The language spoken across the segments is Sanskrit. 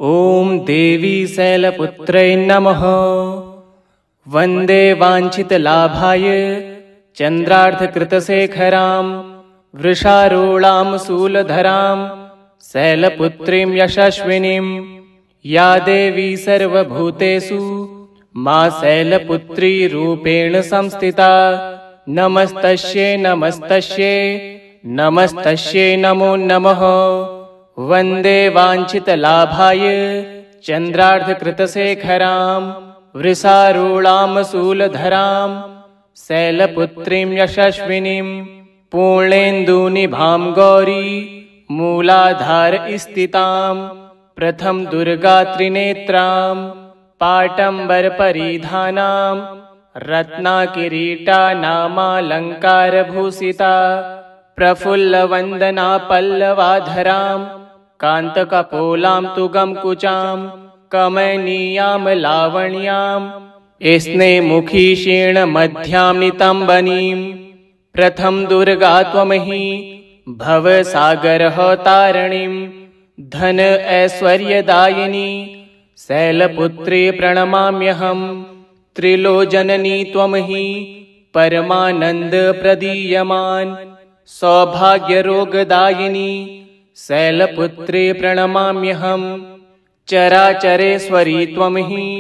ॐ देवी शैलपुत्रै नमः। वन्दे वाञ्छितलाभाय चन्द्रार्धकृतशेखरां वृषारूढां शूलधरां शैलपुत्रीं यशस्विनीं या देवी सर्वभूतेषु मा शैलपुत्री रूपेण संस्थिता। नमस्तस्यै नमस्तस्यै नमस्तस्यै नमो नमः। वन्दे वाञ्छितलाभाय चन्द्रार्धकृतशेखरां वृषारूढां शूलधरां शैलपुत्रीं यशस्विनीं पूर्णेन्दुनिभां गौरी मूलाधार स्थितां प्रथम दुर्गा त्रिनेत्रां पाटम्बरपरिधानां रत्नाकिरीटानामालङ्कारभूषिता प्रफुल्लवन्दना पल्लवाधरां कान्तकपोलां तुगंकुचां कमनीयां लावण्यां स्नेहमुखी शीर्णमध्यां नितम्बनीं प्रथम दुर्गा त्वमहि भवसागरः तारिणीं धन ऐश्वर्यदायिनी शैलपुत्री प्रणमाम्यहं। त्रिलोचननी त्वमहि परमानन्दप्रदीयमान् सौभाग्यरोगदायिनी शैलपुत्री प्रणमाम्यहं। चराचरेश्वरी त्वमहि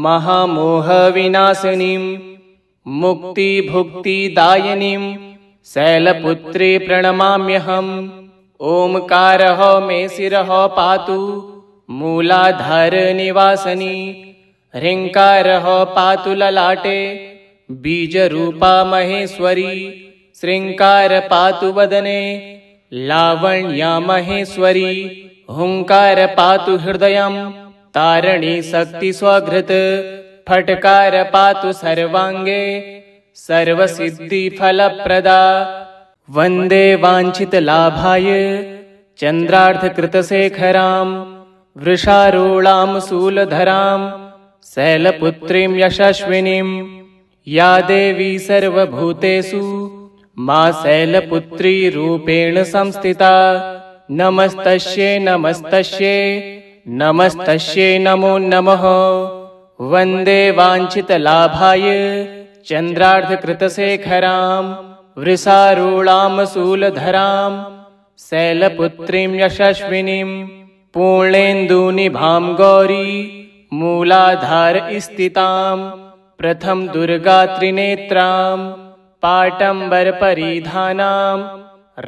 महामोहविनाशिनीं मुक्तिभुक्तिदायिनीं शैलपुत्री प्रणमाम्यहम्। ओंकारः मे शिरः पातु मूलाधारनिवासिनी ह्रीङ्कारः पातु ललाटे बीजरूपा महेश्वरी श्रीङ्कार पातु वदने लावण्या महेश्वरी हुंकार पातु हृदयं तारिणी शक्ति स्वघृत फटकार पातु सर्वांगे सर्वसिद्धिफलप्रदा। वन्दे वाञ्छितलाभाय चन्द्रार्धकृतशेखरां वृषारूढां शूलधरां शैलपुत्रीं यशस्विनीं या देवी सर्वभूतेषु मा शैलपुत्री रूपेण संस्थिता। नमस्तस्यै नमस्तस्यै नमस्तस्यै नमो नमः। वन्दे वाञ्छितलाभाय चन्द्रार्धकृतशेखरां वृषारूढां शूलधरां शैलपुत्रीं यशस्विनीं पूर्णेन्दुनिभां गौरी मूलाधार स्थितां प्रथम दुर्गा त्रिनेत्रां पाटम्बरपरिधानां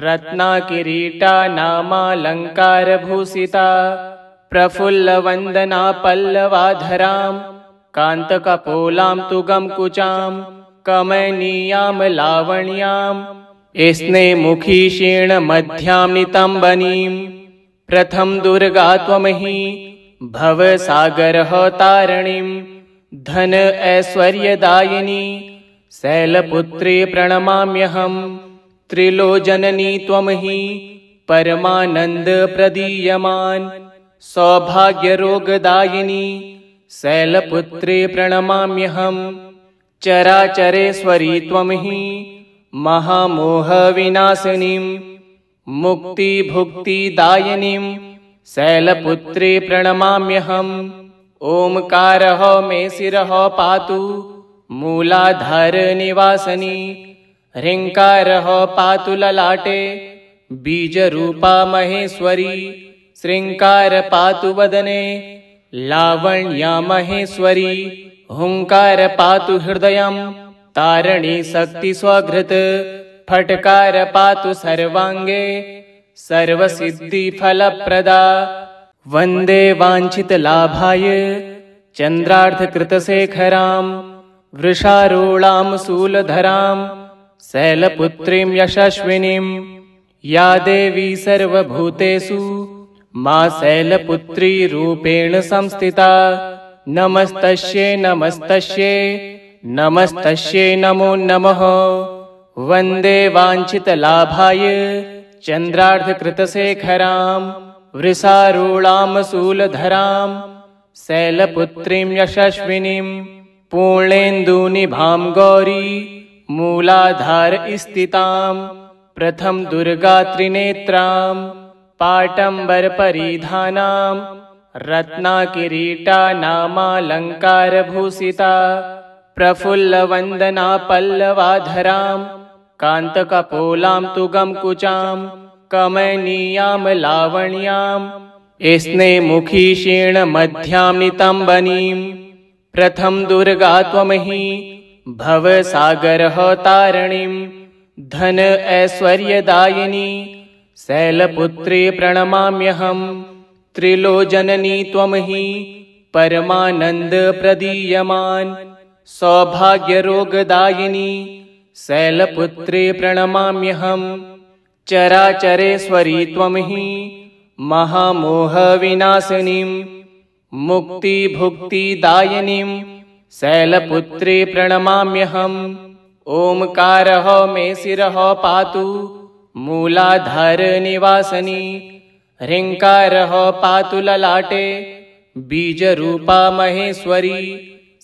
रत्नाकिरीटानामालङ्कारभूषिता प्रफुल्लवन्दना पल्लवाधरां कान्तकपोलां तुगंकुचां कमनीयां लावण्यां स्नेहमुखी शीर्णमध्यां नितम्बनीं प्रथम दुर्गा त्वमहि भवसागरः तारिणीं धन ऐश्वर्यदायिनी शैलपुत्री प्रणमाम्यहं। त्रिलोचननी त्वमहि परमानन्दप्रदीयमान् सौभाग्यरोगदायिनी शैलपुत्री प्रणमाम्यहम्। चराचरेश्वरी त्वमहि महामोहविनाशिनीं मुक्तिभुक्तिदायिनीं शैलपुत्री प्रणमाम्यहम्। ओंकारः मे शिरः पातु मूलाधारनिवासिनी ह्रीङ्कारः पातु ललाटे बीजरूपा महेश्वरी श्रीङ्कार पातु वदने लावण्या महेश्वरी हुंकार पातु हृदयं तारिणी शक्ति स्वघृत फटकार पातु सर्वांगे सर्वसिद्धिफलप्रदा। वन्दे वाञ्छितलाभाय चन्द्रार्धकृतशेखरां वृषारूढां शूलधरां शैलपुत्रीं यशस्विनीं या देवी सर्वभूतेषु मा शैलपुत्री रूपेण संस्थिता। नमस्तस्यै नमस्तस्यै नमस्तस्यै नमो नमः। वन्दे वाञ्छितलाभाय चन्द्रार्धकृतशेखरां वृषारूढां शूलधरां शैलपुत्रीं यशस्विनीं पूर्णेन्दुनिभां गौरी मूलाधार स्थितां प्रथम दुर्गा त्रिनेत्रां पाटम्बरपरिधानां रत्नाकिरीटा नामालङ्कारभूषिता प्रफुल्लवन्दना पल्लवाधरां कान्तकपोलां तुगं कुचां कमनीयां लावण्यां स्नेमुखी क्षीणमध्यां नितम्बनीं प्रथम दुर्गा त्वमहि भवसागरः तारिणीं धन ऐश्वर्यदायिनी शैलपुत्री प्रणमाम्यहं त्रिलोचननी त्वमहि परमानन्दप्रदीयमान् सौभाग्यरोगदायिनी शैलपुत्री प्रणमाम्यहं चराचरेश्वरी त्वमहि महामोहविनाशिनीं मुक्तिभुक्तिदायिनीं शैलपुत्री प्रणमाम्यहम् ओंकारः मे शिरः पातु मूलाधारनिवासिनी ह्रीङ्कारः पातु ललाटे बीजरूपा महेश्वरी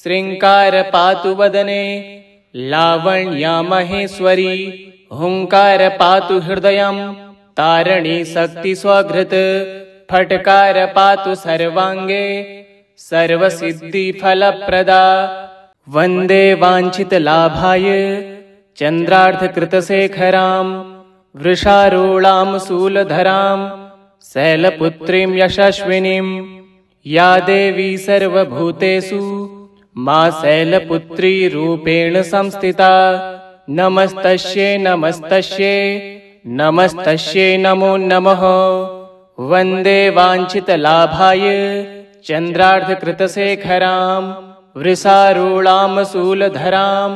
श्रीङ्कार पातु वदने लावण्या महेश्वरी हुङ्कार पातु हृदयं तारिणी शक्ति स्वघृत फट्कार पातु सर्वाङ्गे सर्वसिद्धिफलप्रदा वन्दे वाञ्छितलाभाय चन्द्रार्धकृतशेखरां वृषारूढां शूलधरां शैलपुत्रीं यशस्विनीं या देवी सर्वभूतेषु मा शैलपुत्री रूपेण संस्थिता नमस्तस्यै नमस्तस्यै नमस्तस्यै नमो नमः वन्दे वाञ्छितलाभाय चन्द्रार्धकृतशेखरां वृषारूढां शूलधरां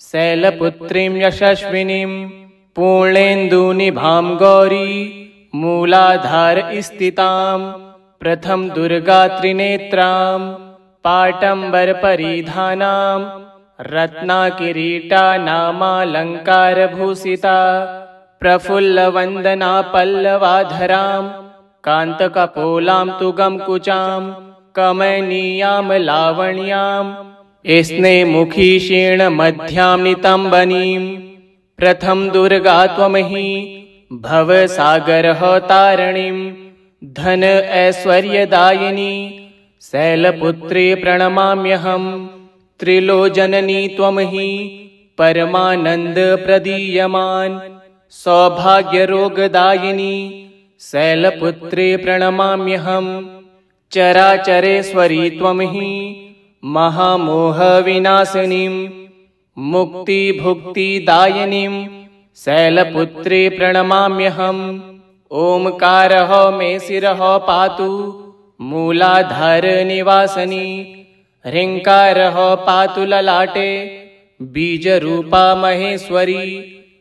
शैलपुत्रीं यशस्विनीं पूर्णेन्दुनिभां गौरी मूलाधारस्थितां प्रथम दुर्गा त्रिनेत्रां पाटम्बरपरिधानां रत्नाकिरीटा नामालङ्कारभूषिता प्रफुल्लवन्दना पल्लवाधरां कान्तकपोलां तुगं कुचां कमनीयां लावण्यां स्नेमुखी क्षीणमध्यां नितम्बनीं प्रथम दुर्गा त्वमहि भवसागरः तारिणीं धन ऐश्वर्यदायिनी शैलपुत्री प्रणमाम्यहं त्रिलोचननी त्वमहि परमानन्दप्रदीयमान् सौभाग्यरोगदायिनी शैलपुत्री प्रणमाम्यहं चराचरेश्वरी त्वमहि महामोहविनाशिनीं मुक्तिभुक्तिदायिनीं शैलपुत्री प्रणमाम्यहम् ओंकारः मे शिरः पातु मूलाधारनिवासिनी ह्रीङ्कारः पातु ललाटे बीजरूपा महेश्वरी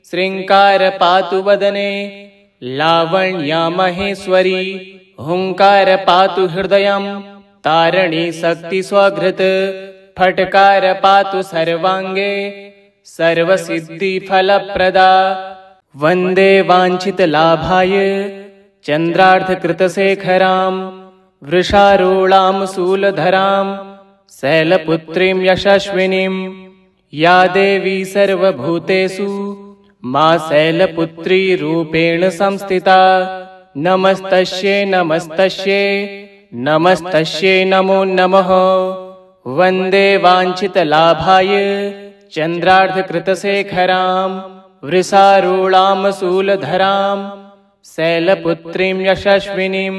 श्रीङ्कार पातु वदने लावण्या महेश्वरी हुङ्कार पातु हृदयं तारिणी शक्ति स्वघृत फट्कार पातु सर्वाङ्गे सर्वसिद्धिफलप्रदा वन्दे वाञ्छितलाभाय चन्द्रार्धकृतशेखरां वृषारूढां शूलधरां शैलपुत्रीं यशस्विनीं या देवी सर्वभूतेषु मा शैलपुत्री रूपेण संस्थिता नमस्तस्यै नमस्तस्यै नमस्तस्यै नमो नमः वन्दे वाञ्छितलाभाय चन्द्रार्धकृतशेखरां वृषारूढां शूलधरां शैलपुत्रीं यशस्विनीं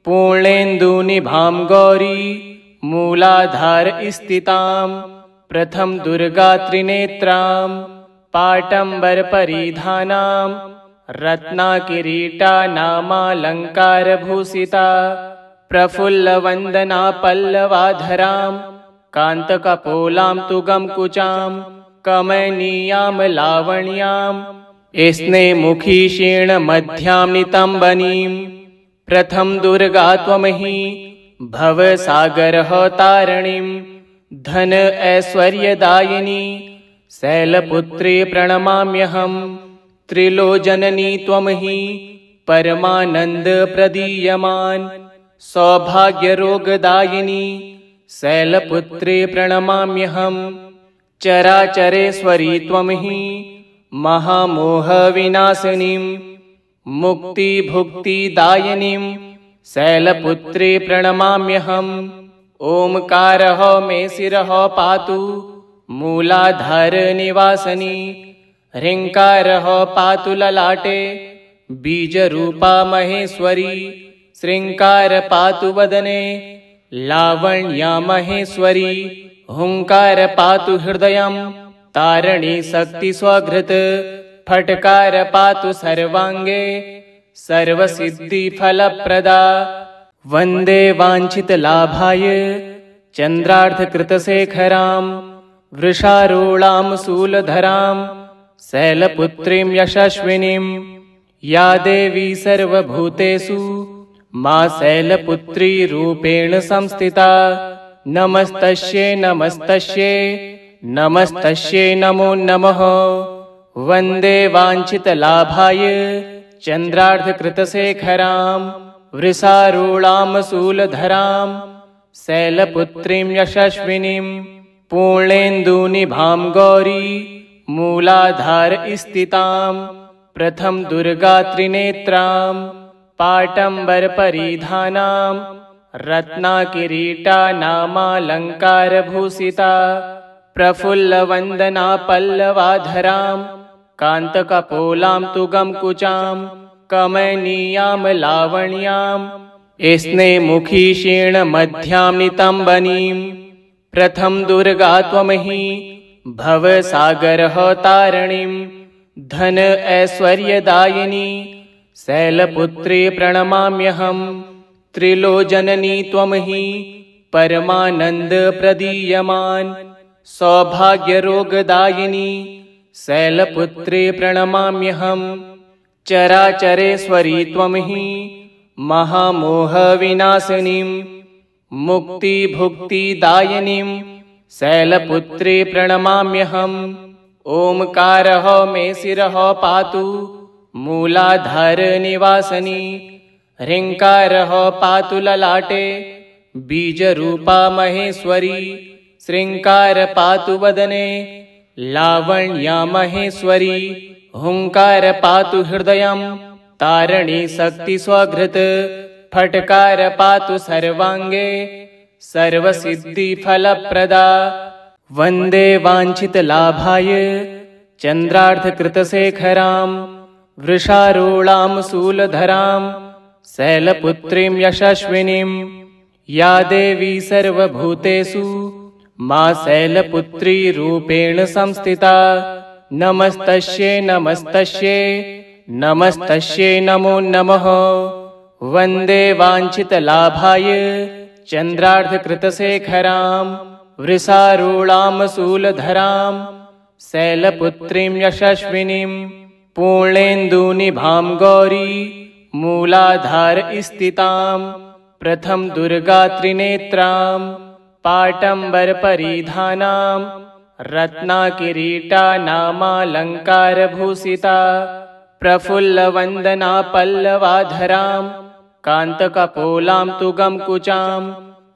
पूर्णेन्दुनिभां गौरी मूलाधारस्थितां प्रथम दुर्गा त्रिनेत्रां पाटम्बरपरिधानां रत्नाकिरीटा नामालङ्कारभूषिता प्रफुल्लवन्दना पल्लवाधरां कान्तकपोलां तुगं कुचां कमनीयां लावण्यां स्नेमुखी क्षीणमध्यां नितम्बनीं प्रथम दुर्गा त्वमहि भवसागरः तारिणीं धन ऐश्वर्यदायिनी शैलपुत्री प्रणमाम्यहं त्रिलोचननी त्वमहि परमानन्दप्रदीयमान् सौभाग्यरोगदायिनी शैलपुत्री प्रणमाम्यहं चराचरेश्वरी त्वमहि महामोहविनाशिनीं मुक्तिभुक्तिदायिनीं शैलपुत्री प्रणमाम्यहम्। ओंकारः मे शिरः पातु मूलाधार निवासनी। ह्रीङ्कारः पातु ललाटे बीजरूपा महेश्वरी। श्रीङ्कार पातु वदने लावण्या महेश्वरी। हुङ्कार पातु हृदयं तारिणी शक्ति स्वघृत। फट्कार पातु सर्वाङ्गे सर्वसिद्धिफलप्रदा। वन्दे वाञ्छितलाभाय चन्द्रार्धकृतशेखरां। वृषारूढां शूलधरां शैलपुत्रीं यशस्विनीं। या देवी सर्वभूतेषु मा शैलपुत्री रूपेण संस्थिता। नमस्तस्यै नमस्तस्यै नमस्तस्यै नमो नमः। वन्दे वाञ्छितलाभाय चन्द्रार्धकृतशेखरां। वृषारूढां शूलधरां शैलपुत्रीं यशस्विनीं। पूर्णेन्दुनिभां गौरी मूलाधार स्थितां। प्रथम दुर्गा त्रिनेत्रां पाटम्बर परिधानां। रत्नाकिरीटा नामालङ्कारभूषिता। प्रफुल्लवन्दना पल्लवाधरां कान्तकपोलां तु गमकुचां। कमनीयां लावण्यां स्नेहमुखी शीर्णमध्यां नितम्बनीं। प्रथम दुर्गा त्वमहि भवसागरः तारिणीं। धन ऐश्वर्यदायिनी शैलपुत्री प्रणमाम्यहम्। त्रिलोचननी त्वमहि परमानन्द प्रदीयमान। सौभाग्यरोगदायिनी शैलपुत्री प्रणमाम्यहम्। चराचरेश्वरी त्वमहि महामोहविनाशिनीं। मुक्तिभुक्तिदायिनीं शैलपुत्री प्रणमाम्यहम्। ओंकारः मे शिरः पातु मूलाधार निवासनी। ह्रीङ्कारः पातु ललाटे बीजरूपा महेश्वरी। श्रीङ्कार पातु वदने लावण्या महेश्वरी। हुङ्कार पातु हृदयं तारिणी शक्ति स्वघृत। फट्कार पातु सर्वाङ्गे सर्वसिद्धिफलप्रदा। वन्दे वाञ्छितलाभाय चन्द्रार्धकृतशेखरां। वृषारूढां शूलधरां शैलपुत्रीं यशस्विनीं। या देवी सर्वभूतेषु मा शैलपुत्री रूपेण संस्थिता। नमस्तस्यै नमस्तस्यै नमस्तस्यै नमो नमः। वन्दे वाञ्छितलाभाय चन्द्रार्धकृतशेखरां। वृषारूढां शूलधरां शैलपुत्रीं यशस्विनीं। पूर्णेन्दुनिभां गौरी मूलाधार स्थितां। प्रथम दुर्गा त्रिनेत्रां पाटम्बर परिधानां। रत्नाकिरीटा नामालङ्कारभूषिता। प्रफुल्लवन्दना पल्लवाधरां कान्तकपोलां तु गमकुचां।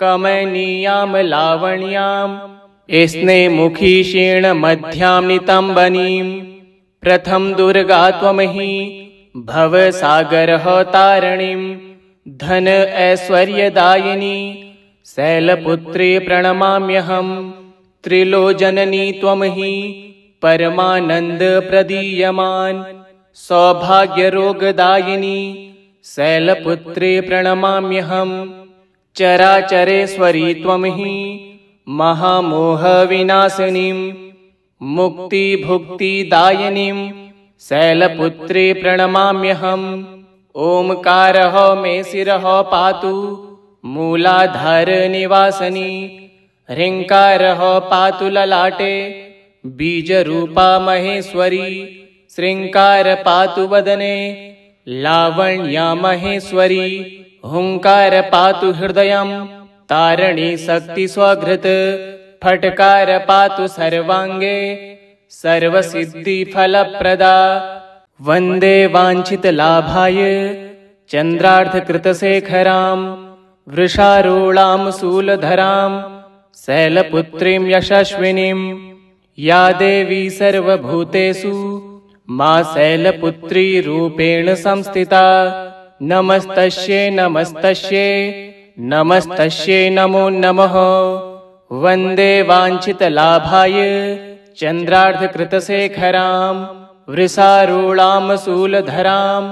कमनीयां लावण्यां स्नेहमुखी शीर्णमध्यां नितम्बनीं। प्रथम दुर्गा त्वमहि भवसागरः तारिणीं। धन ऐश्वर्यदायिनी शैलपुत्री प्रणमाम्यहम्। त्रिलोचननी त्वमहि परमानन्द प्रदीयमान। सौभाग्यरोगदायिनी शैलपुत्री प्रणमाम्यहम्। चराचरेश्वरी त्वमहि महामोहविनाशिनीं। मुक्तिभुक्तिदायिनीं शैलपुत्री प्रणमाम्यहम्। ओंकारः मे शिरः पातु मूलाधार निवासनी। ह्रीङ्कारः पातु ललाटे बीजरूपा महेश्वरी। श्रीङ्कार पातु वदने लावण्या महेश्वरी। हुङ्कार पातु हृदयं तारिणी शक्ति स्वघृत। फट्कार पातु सर्वाङ्गे सर्वसिद्धिफलप्रदा। वन्दे वाञ्छितलाभाय चन्द्रार्धकृतशेखरां। वृषारूढां शूलधरां शैलपुत्रीं यशस्विनीं। या देवी सर्वभूतेषु मा शैलपुत्री रूपेण संस्थिता। नमस्तस्यै नमस्तस्यै नमस्तस्यै नमो नमः। वन्दे वाञ्छितलाभाय चन्द्रार्धकृतशेखरां वृषारूढां शूलधरां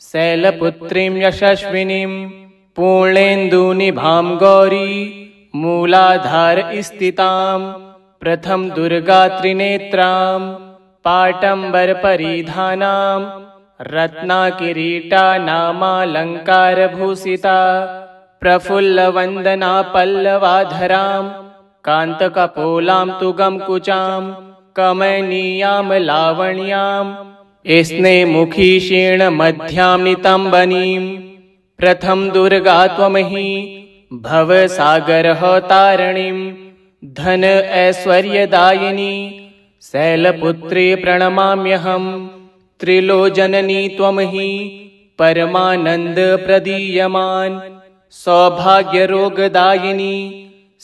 शैलपुत्रीं यशस्विनीं पूर्णेन्दुनिभां गौरी मूलाधारस्थितां प्रथम दुर्गात्रिनेत्रां पाटम्बरपरिधानां रत्नाकिरीटानामालङ्कारभूषिता प्रफुल्लवन्दना पल्लवाधरां कान्तकपोलां तु गमकुचां कमनीयां लावण्यां स्नेहमुखी शीर्णमध्यां नितम्बनीं प्रथम दुर्गा त्वमहि भवसागरः तारिणीं धन ऐश्वर्यदायिनी शैलपुत्री प्रणमाम्यहम्। त्रिलोचननी त्वमहि परमानन्दप्रदीयमान् सौभाग्यरोगदायिनी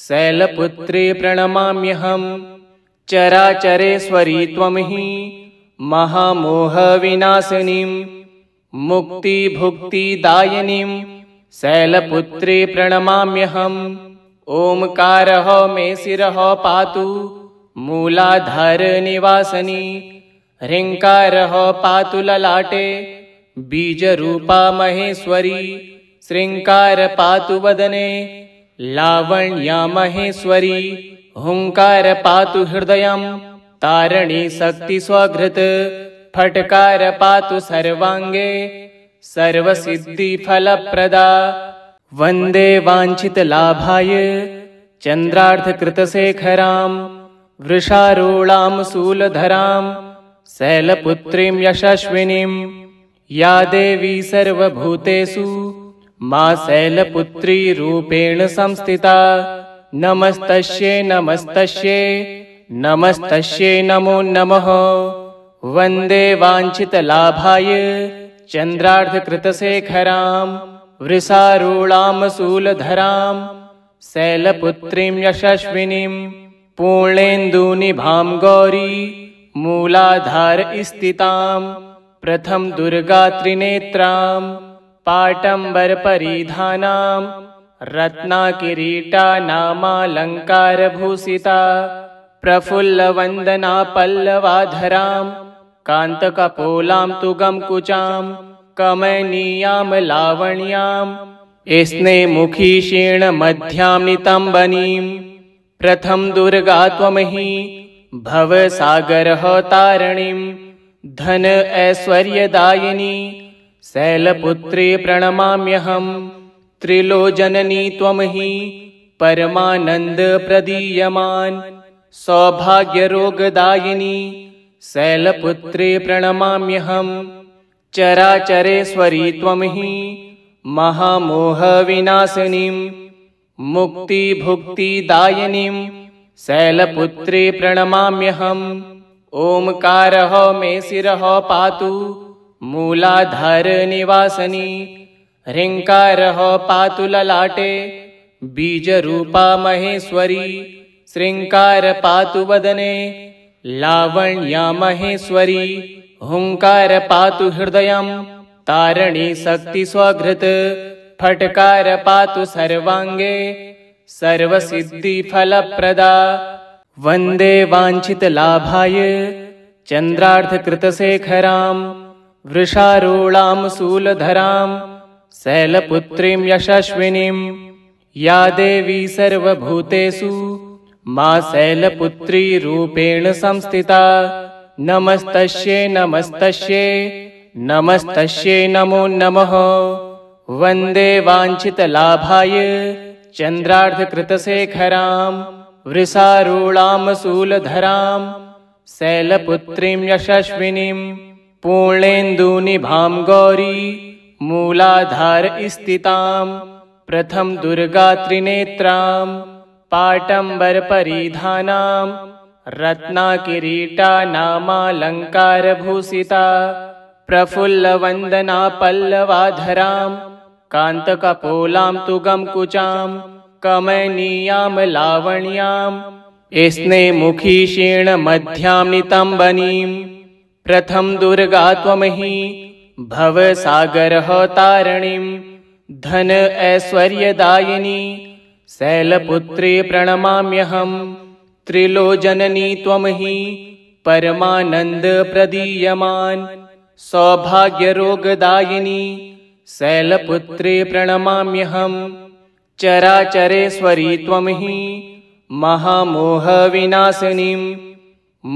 शैलपुत्री प्रणमाम्यहम्। चराचरेश्वरी त्वमहि महामोहविनाशिनीं मुक्तिभुक्तिदायिनीं शैलपुत्री प्रणमाम्यहम्। ओंकारः मे शिरः पातु मूलाधारनिवासिनी ह्रीङ्कारः पातु ललाटे बीजरूपा महेश्वरी श्रीङ्कार पातु वदने लावण्या महेश्वरी हुङ्कार पातु हृदयं तारिणी शक्ति स्वघृत फट्कार पातु सर्वाङ्गे सर्वसिद्धिफलप्रदा। वन्दे वाञ्छितलाभाय चन्द्रार्धकृतशेखरां वृषारूढां शूलधरां शैलपुत्रीं यशस्विनीं या देवी सर्वभूतेषु मा शैलपुत्री रूपेण संस्थिता। नमस्तस्यै नमस्तस्यै नमस्तस्यै नमो नमः। वन्दे वाञ्छितलाभाय चन्द्रार्धकृतशेखरां वृषारूढां शूलधरां शैलपुत्रीं यशस्विनीं पूर्णेन्दुनिभां गौरी मूलाधारस्थितां प्रथम दुर्गात्रिनेत्रां पाटम्बरपरिधानां रत्नाकिरीटानामालङ्कारभूषिता प्रफुल्लवन्दना पल्लवाधरां कान्तकपोलां तु गमकुचां कमनीयां लावण्यां स्नेहमुखी शीर्णमध्यां नितम्बनीं प्रथम दुर्गा त्वमहि भवसागरः तारिणीं धन ऐश्वर्यदायिनी शैलपुत्री प्रणमाम्यहम्। त्रिलोचननी त्वमहि परमानन्दप्रदीयमान् सौभाग्यरोगदायिनी शैलपुत्री प्रणमाम्यहम्। चराचरेश्वरी त्वमहि महामोहविनाशिनीं मुक्तिभुक्तिदायिनीं शैलपुत्री प्रणमाम्यहम्। ओंकारः मे शिरः पातु मूलाधारनिवासिनी ह्रीङ्कारः पातु ललाटे बीजरूपा महेश्वरी श्रीङ्कार पातु वदने लावण्या महेश्वरी हुङ्कार पातु हृदयं तारिणी शक्ति स्वघृत फट्कार पातु सर्वाङ्गे सर्वसिद्धिफलप्रदा। वन्दे वाञ्छितलाभाय चन्द्रार्धकृतशेखरां वृषारूढां शूलधरां शैलपुत्रीं यशस्विनीं या देवी सर्वभूतेषु मा शैलपुत्री रूपेण संस्थिता। नमस्तस्यै नमस्तस्यै नमस्तस्यै नमो नमः। वन्दे वाञ्छितलाभाय चन्द्रार्धकृतशेखरां वृषारूढां शूलधरां शैलपुत्रीं यशस्विनीं पूर्णेन्दुनिभां गौरी मूलाधारस्थितां प्रथम दुर्गात्रिनेत्रां पाटम्बरपरिधानां रत्नाकिरीटानामालङ्कारभूषिता प्रफुल्लवन्दना पल्लवाधरां कान्तकपोलां तु गमकुचां कमनीयां लावण्यां भवसागरः तारिणीं धन ऐश्वर्यदायिनी शैलपुत्री प्रणमाम्यहं त्रिलोचननी त्वं हि परमानंद प्रदीयमान सौभाग्यरोगदायिनी शैलपुत्री प्रणमाम्यहं चराचरेश्वरी त्वं हि महामोहविनाशिनीं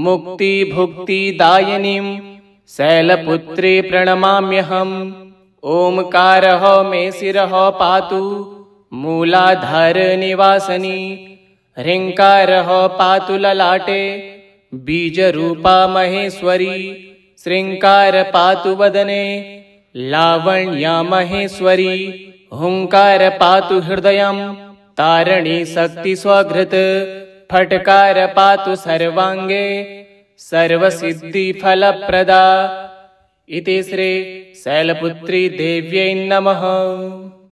मुक्तिभुक्तिदायिनीं शैलपुत्री प्रणमाम्यहम् ओंकारः मे शिरः पातु मूलाधारनिवासिनी ह्रीङ्कारः पातु ललाटे बीजरूपा महेश्वरी श्रीङ्कार पातु वदने लावण्या महेश्वरी हुङ्कार पातु हृदयं तारिणी शक्ति स्वघृत फट्कार पातु सर्वाङ्गे सर्वसिद्धिफलप्रदा। इति श्री शैलपुत्री देव्यै नमः।